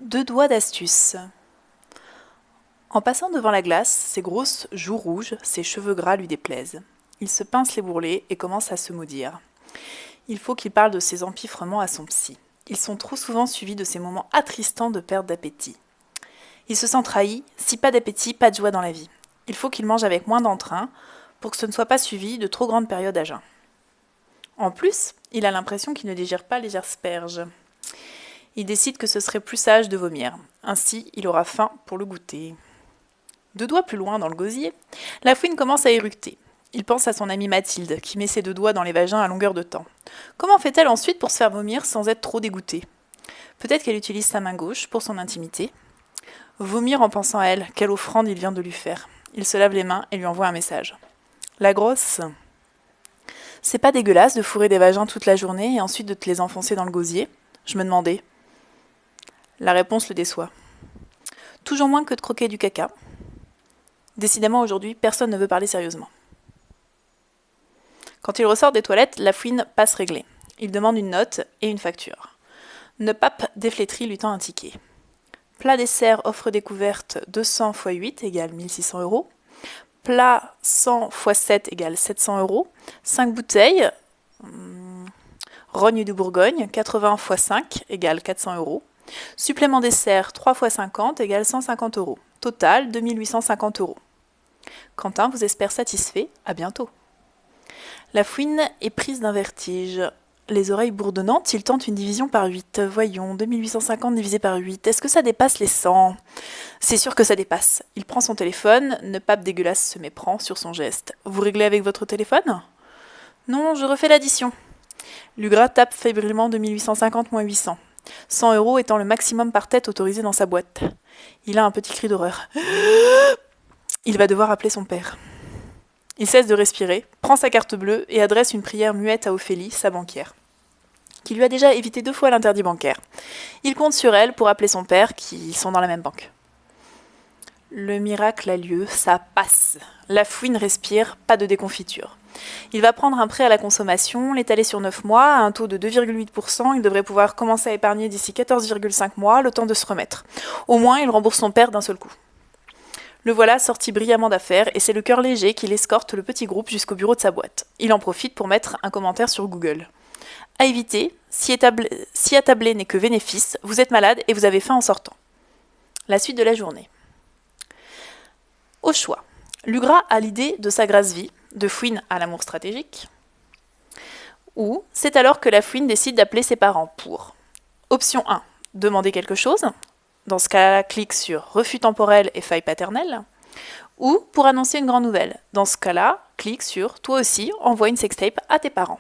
Deux doigts d'astuce. En passant devant la glace, ses grosses joues rouges, ses cheveux gras lui déplaisent. Il se pince les bourrelets et commence à se maudire. Il faut qu'il parle de ses empiffrements à son psy. Ils sont trop souvent suivis de ces moments attristants de perte d'appétit. Il se sent trahi, si pas d'appétit, pas de joie dans la vie. Il faut qu'il mange avec moins d'entrain pour que ce ne soit pas suivi de trop grandes périodes à jeun. En plus, il a l'impression qu'il ne digère pas les asperges. Il décide que ce serait plus sage de vomir. Ainsi, il aura faim pour le goûter. Deux doigts plus loin dans le gosier, la fouine commence à éructer. Il pense à son amie Mathilde, qui met ses deux doigts dans les vagins à longueur de temps. Comment fait-elle ensuite pour se faire vomir sans être trop dégoûtée? Peut-être qu'elle utilise sa main gauche pour son intimité. Vomir en pensant à elle, quelle offrande il vient de lui faire. Il se lave les mains et lui envoie un message. La grosse. C'est pas dégueulasse de fourrer des vagins toute la journée et ensuite de te les enfoncer dans le gosier? Je me demandais. La réponse le déçoit. Toujours moins que de croquer du caca. Décidément, aujourd'hui, personne ne veut parler sérieusement. Quand il ressort des toilettes, la fouine passe réglée. Il demande une note et une facture. Ne pape déflétrie lui tend un ticket. Plat dessert offre découverte 200 x 8 égale 1600 euros. Plat 100 x 7 égale 700 euros. 5 bouteilles. Rogne de Bourgogne 80 x 5 égale 400 euros. Supplément dessert 3 x 50 égale 150 euros. Total 2850 euros. Quentin vous espère satisfait. À bientôt. La fouine est prise d'un vertige. Les oreilles bourdonnantes, il tente une division par 8. Voyons, 2850 divisé par 8. Est-ce que ça dépasse les 100? C'est sûr que ça dépasse. Il prend son téléphone. Ne pape dégueulasse se méprend sur son geste. Vous réglez avec votre téléphone? Non, je refais l'addition. Lugras tape fébrilement 2850 moins 800. 100 euros étant le maximum par tête autorisé dans sa boîte. Il a un petit cri d'horreur. Il va devoir appeler son père. Il cesse de respirer, prend sa carte bleue et adresse une prière muette à Ophélie, sa banquière, qui lui a déjà évité 2 fois l'interdit bancaire. Il compte sur elle pour appeler son père, qui sont dans la même banque. Le miracle a lieu, ça passe. La fouine respire, pas de déconfiture. Il va prendre un prêt à la consommation, l'étaler sur 9 mois, à un taux de 2,8%. Il devrait pouvoir commencer à épargner d'ici 14,5 mois, le temps de se remettre. Au moins, il rembourse son père d'un seul coup. Le voilà sorti brillamment d'affaires et c'est le cœur léger qui escorte le petit groupe jusqu'au bureau de sa boîte. Il en profite pour mettre un commentaire sur Google. À éviter, si attablé n'est que bénéfice, vous êtes malade et vous avez faim en sortant. La suite de la journée. Au choix. Lugras a l'idée de sa grasse vie, de fouine à l'amour stratégique. Ou c'est alors que la fouine décide d'appeler ses parents pour. Option 1. Demander quelque chose. Dans ce cas-là, clique sur refus temporel et faille paternelle. Ou pour annoncer une grande nouvelle. Dans ce cas-là, clique sur toi aussi, envoie une sextape à tes parents.